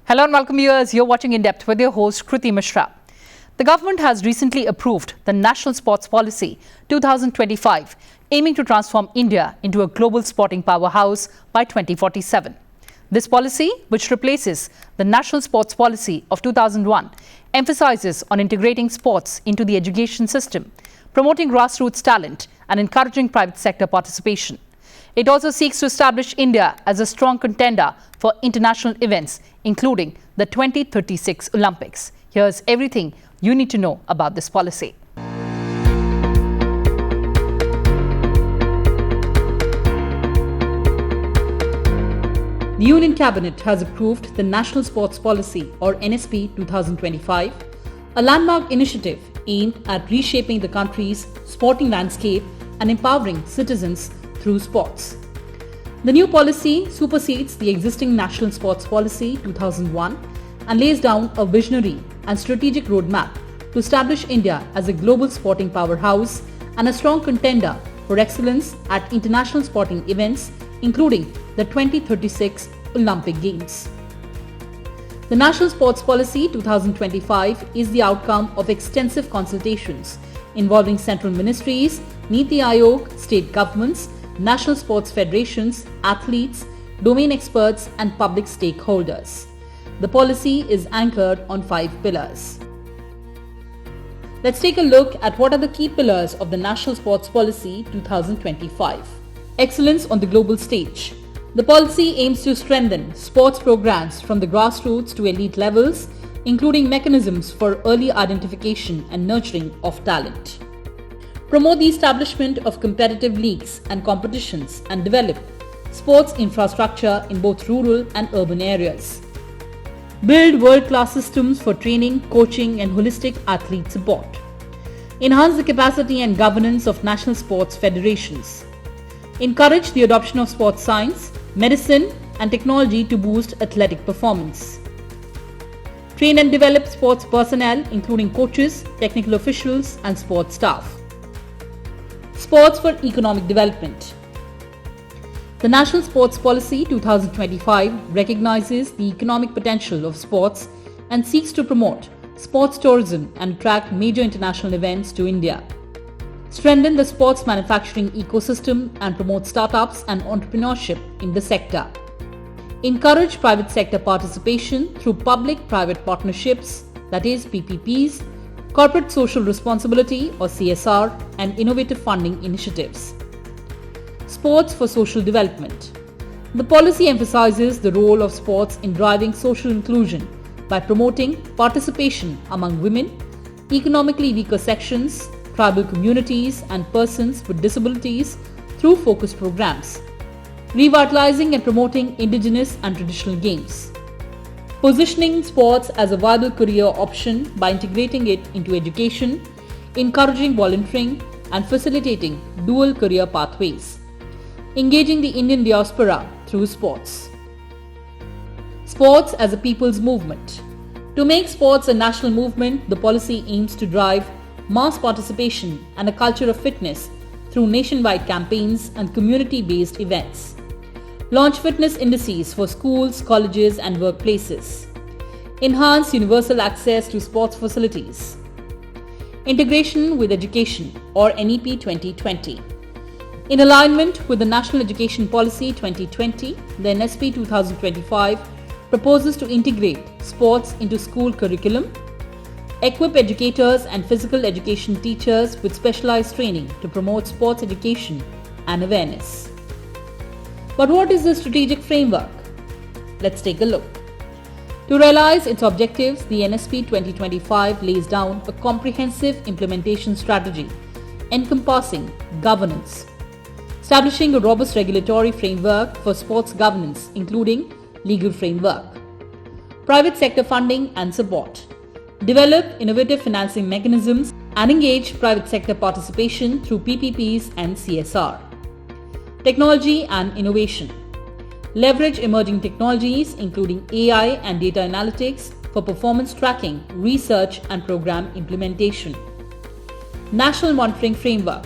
Hello and welcome viewers. You're watching In Depth with your host Kriti Mishra. The government has recently approved the National Sports Policy 2025, aiming to transform India into a global sporting powerhouse by 2047. This policy, which replaces the National Sports Policy of 2001, emphasizes on integrating sports into the education system, promoting grassroots talent and encouraging private sector participation. It also seeks to establish India as a strong contender for international events, including the 2036 Olympics. Here's everything you need to know about this policy. The Union Cabinet has approved the National Sports Policy, or NSP 2025, a landmark initiative aimed at reshaping the country's sporting landscape and empowering citizens through sports. The new policy supersedes the existing National Sports Policy 2001 and lays down a visionary and strategic roadmap to establish India as a global sporting powerhouse and a strong contender for excellence at international sporting events, including the 2036 Olympic Games. The National Sports Policy 2025 is the outcome of extensive consultations involving central ministries, Niti Aayog, state governments, national sports federations, athletes, domain experts and public stakeholders. The policy is anchored on 5 pillars. Let's take a look at what are the key pillars of the National Sports Policy 2025. Excellence on the global stage. The policy aims to strengthen sports programs from the grassroots to elite levels, including mechanisms for early identification and nurturing of talent. Promote the establishment of competitive leagues and competitions and develop sports infrastructure in both rural and urban areas. Build world-class systems for training, coaching and holistic athlete support. Enhance the capacity and governance of national sports federations. Encourage the adoption of sports science, medicine and technology to boost athletic performance. Train and develop sports personnel, including coaches, technical officials and sports staff. Sports for economic development. The National Sports Policy 2025 recognizes the economic potential of sports and seeks to promote sports tourism and attract major international events to India. Strengthen the sports manufacturing ecosystem and promote startups and entrepreneurship in the sector. Encourage private sector participation through public-private partnerships, that is PPPs, corporate social responsibility or CSR and innovative funding initiatives. Sports for social development. The policy emphasizes the role of sports in driving social inclusion by promoting participation among women, economically weaker sections, tribal communities and persons with disabilities through focus programs. Revitalizing and promoting indigenous and traditional games. Positioning sports as a viable career option by integrating it into education, encouraging volunteering and facilitating dual career pathways. Engaging the Indian diaspora through sports. Sports as a people's movement. To make sports a national movement, the policy aims to drive mass participation and a culture of fitness through nationwide campaigns and community-based events. Launch fitness indices for schools, colleges and workplaces. Enhance universal access to sports facilities. Integration with education, or NEP 2020. In alignment with the National Education Policy 2020, the NSP 2025 proposes to integrate sports into school curriculum, equip educators and physical education teachers with specialized training to promote sports education and awareness. But what is the strategic framework? Let's take a look. To realize its objectives, the NSP 2025 lays down a comprehensive implementation strategy encompassing governance, establishing a robust regulatory framework for sports governance, including legal framework, private sector funding and support, develop innovative financing mechanisms and engage private sector participation through PPPs and CSR. Technology and innovation. Leverage emerging technologies including AI and data analytics for performance tracking, research and program implementation. National monitoring framework.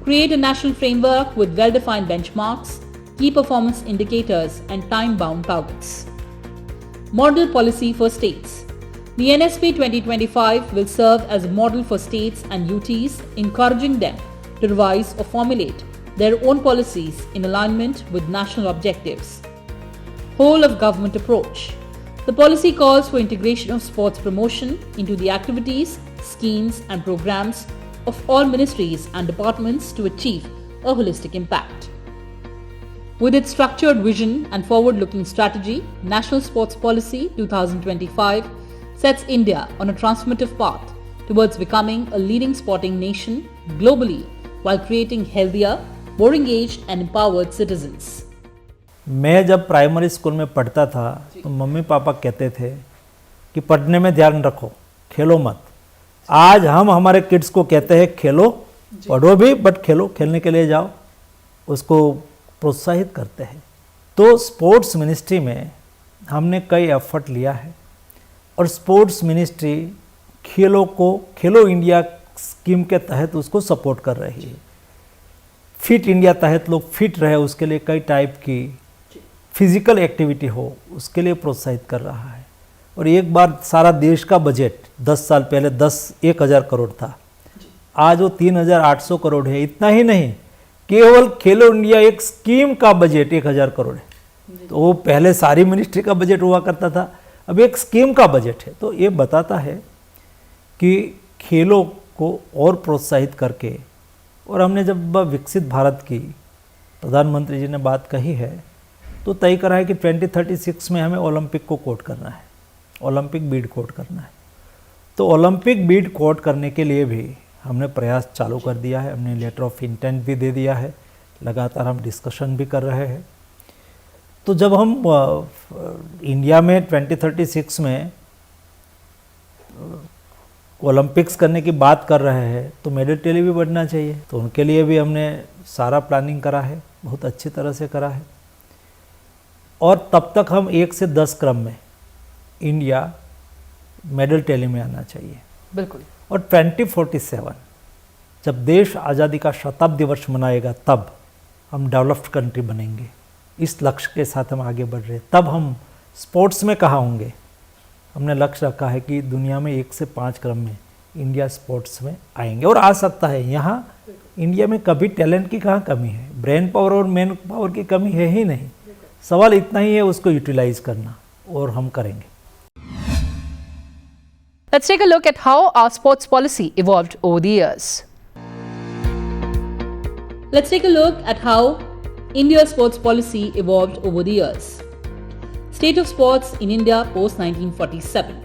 Create a national framework with well-defined benchmarks, key performance indicators and time-bound targets. Model Policy for States. The NSP 2025 will serve as a model for states and UTs, encouraging them to revise or formulate their own policies in alignment with national objectives. Whole of government approach. The policy calls for integration of sports promotion into the activities, schemes and programs of all ministries and departments to achieve a holistic impact. With its structured vision and forward-looking strategy, National Sports Policy 2025 sets India on a transformative path towards becoming a leading sporting nation globally while creating healthier, more engaged and empowered citizens. मैं जब primary school में पढ़ता था तो mummy papa कहते थे कि पढ़ने में ध्यान रखो, खेलो मत। आज हम हमारे किड्स को कहते हैं खेलो, पढ़ो भी बट खेलो, खेलने के लिए जाओ, उसको प्रोत्साहित करते हैं। तो स्पोर्ट्स मिनिस्ट्री में हमने कई एफर्ट लिया है और स्पोर्ट्स मिनिस्ट्री खेलो इंडिया स्कीम के तहत उसको सपोर्ट कर रही है। फिट इंडिया तहत लोग फिट रहे उसके लिए कई टाइप की फिजिकल एक्टिविटी हो उसके लिए प्रोत्साहित कर रहा है। और एक बार सारा देश का बजट 10 साल पहले 1,000 करोड़ था, आज वो 3,800 करोड़ है। इतना ही नहीं, केवल खेलो इंडिया एक स्कीम का बजट 1,000 करोड़ है। तो वो पहले सारी मिनिस्ट्री का बजट हुआ करता था, अब एक स्कीम का बजट है। तो ये बताता है कि खेलों को और प्रोत्साहित करके, और हमने जब विकसित भारत की प्रधानमंत्री जी ने बात कही है तो तय करा है कि 2036 में हमें ओलंपिक को कोट करना है, ओलंपिक बीड कोट करना है। तो ओलंपिक बीड कोट करने के लिए भी हमने प्रयास चालू कर दिया है, हमने लेटर ऑफ इंटेंट भी दे दिया है, लगातार हम डिस्कशन भी कर रहे हैं। तो जब हम इंडिया में 2036 में ओलंपिक्स करने की बात कर रहे हैं तो मेडल टैली भी बढ़ना चाहिए। तो उनके लिए भी हमने सारा प्लानिंग करा है, बहुत अच्छी तरह से करा है। और तब तक हम 1 से 10 क्रम में इंडिया मेडल टैली में आना चाहिए। बिल्कुल। और 2047 जब देश आज़ादी का शताब्दी वर्ष मनाएगा तब हम डेवलप्ड कंट्री बनेंगे। इस लक्ष्य के साथ हम आगे बढ़ रहे हैं। तब हम स्पोर्ट्स में कहाँ होंगे? हमने लक्ष्य रखा है कि दुनिया में 1 से 5 क्रम में इंडिया स्पोर्ट्स में आएंगे और आ सकता है। यहाँ इंडिया में कभी टैलेंट की कहाँ कमी है, ब्रेन पावर और मैन पावर की कमी है ही नहीं। सवाल इतना ही है उसको यूटिलाइज करना, और हम करेंगे। Let's take a look at how our sports policy evolved over the years. Let's take a look at how India's sports policy evolved over the years. State of sports in India post 1947.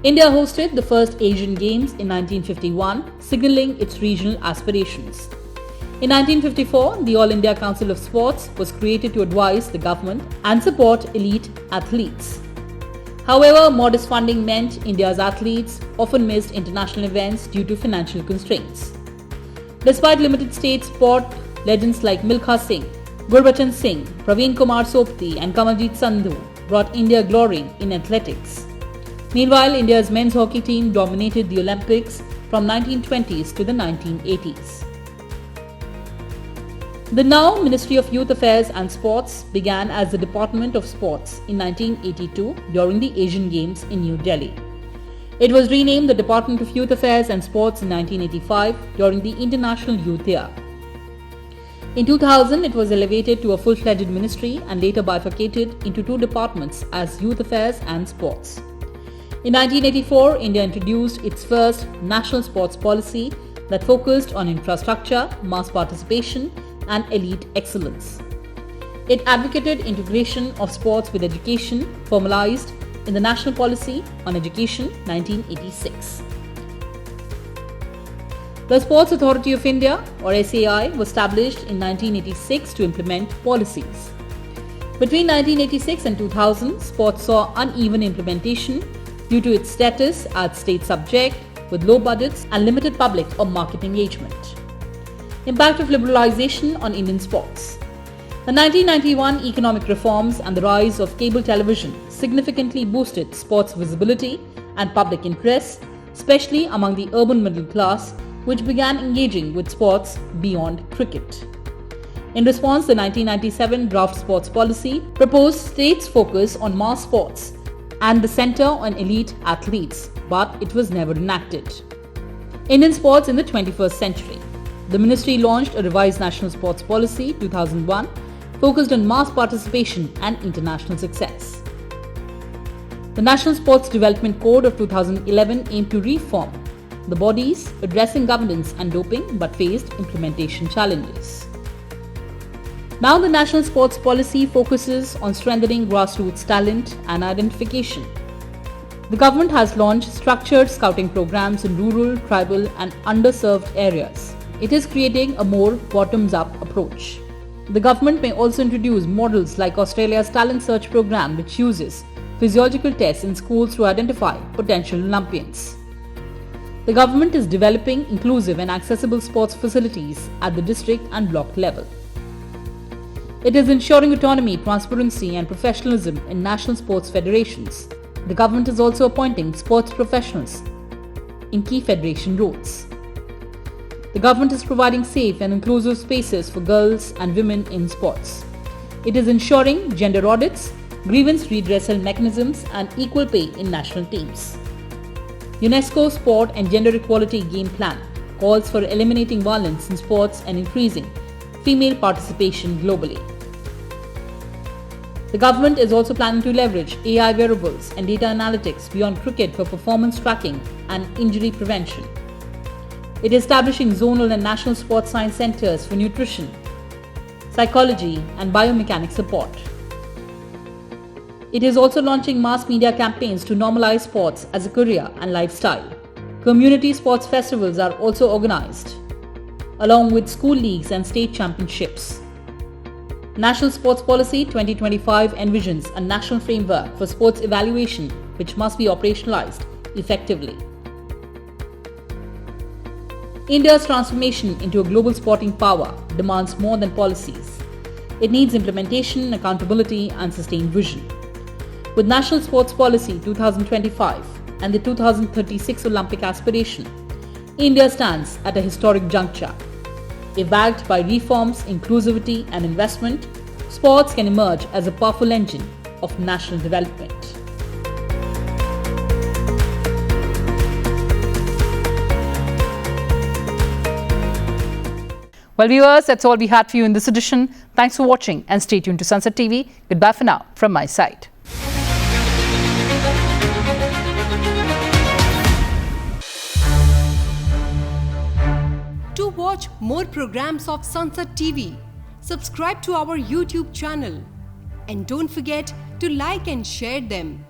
India hosted the first Asian Games in 1951, signaling its regional aspirations. In 1954, the All India Council of Sports was created to advise the government and support elite athletes. However, modest funding meant India's athletes often missed international events due to financial constraints. Despite limited state sport, legends like Milkha Singh, Gurbachan Singh, Praveen Kumar Sopti and Kamaljeet Sandhu brought India glory in athletics. Meanwhile, India's men's hockey team dominated the Olympics from 1920s to the 1980s. The now Ministry of Youth Affairs and Sports began as the Department of Sports in 1982 during the Asian Games in New Delhi. It was renamed the Department of Youth Affairs and Sports in 1985 during the International Youth Year. In 2000, it was elevated to a full-fledged ministry and later bifurcated into 2 departments as Youth Affairs and Sports. In 1984, India introduced its first national sports policy that focused on infrastructure, mass participation, and elite excellence. It advocated integration of sports with education, formalized in the National Policy on Education 1986. The Sports Authority of India, or SAI, was established in 1986 to implement policies. Between 1986 and 2000, sports saw uneven implementation due to its status as state subject with low budgets and limited public or market engagement. Impact of liberalization on Indian sports. The 1991 economic reforms and the rise of cable television significantly boosted sports visibility and public interest, especially among the urban middle class, which began engaging with sports beyond cricket. In response, the 1997 draft sports policy proposed states focus on mass sports and the Centre on Elite Athletes, but it was never enacted. Indian sports in the 21st century. The ministry launched a revised National Sports Policy 2001 focused on mass participation and international success. The National Sports Development Code of 2011 aimed to reform the bodies addressing governance and doping but faced implementation challenges. Now the National Sports Policy focuses on strengthening grassroots talent and identification. The government has launched structured scouting programs in rural, tribal and underserved areas. It is creating a more bottoms-up approach. The government may also introduce models like Australia's Talent Search program, which uses physiological tests in schools to identify potential Olympians. The government is developing inclusive and accessible sports facilities at the district and block level. It is ensuring autonomy, transparency and professionalism in national sports federations. The government is also appointing sports professionals in key federation roles. The government is providing safe and inclusive spaces for girls and women in sports. It is ensuring gender audits, grievance redressal mechanisms and equal pay in national teams. UNESCO Sport and Gender Equality Game Plan calls for eliminating violence in sports and increasing female participation globally. The government is also planning to leverage AI wearables and data analytics beyond cricket for performance tracking and injury prevention. It is establishing zonal and national sports science centers for nutrition, psychology and biomechanics support. It is also launching mass media campaigns to normalize sports as a career and lifestyle. Community sports festivals are also organized, along with school leagues and state championships. National Sports Policy 2025 envisions a national framework for sports evaluation which must be operationalized effectively. India's transformation into a global sporting power demands more than policies. It needs implementation, accountability, and sustained vision. With National Sports Policy 2025 and the 2036 Olympic aspiration, India stands at a historic juncture. If backed by reforms, inclusivity, and investment, sports can emerge as a powerful engine of national development. Well, viewers, that's all we had for you in this edition. Thanks for watching and stay tuned to Sunset TV. Goodbye for now from my side. To watch more programs of Sunset TV, subscribe to our YouTube channel and don't forget to like and share them.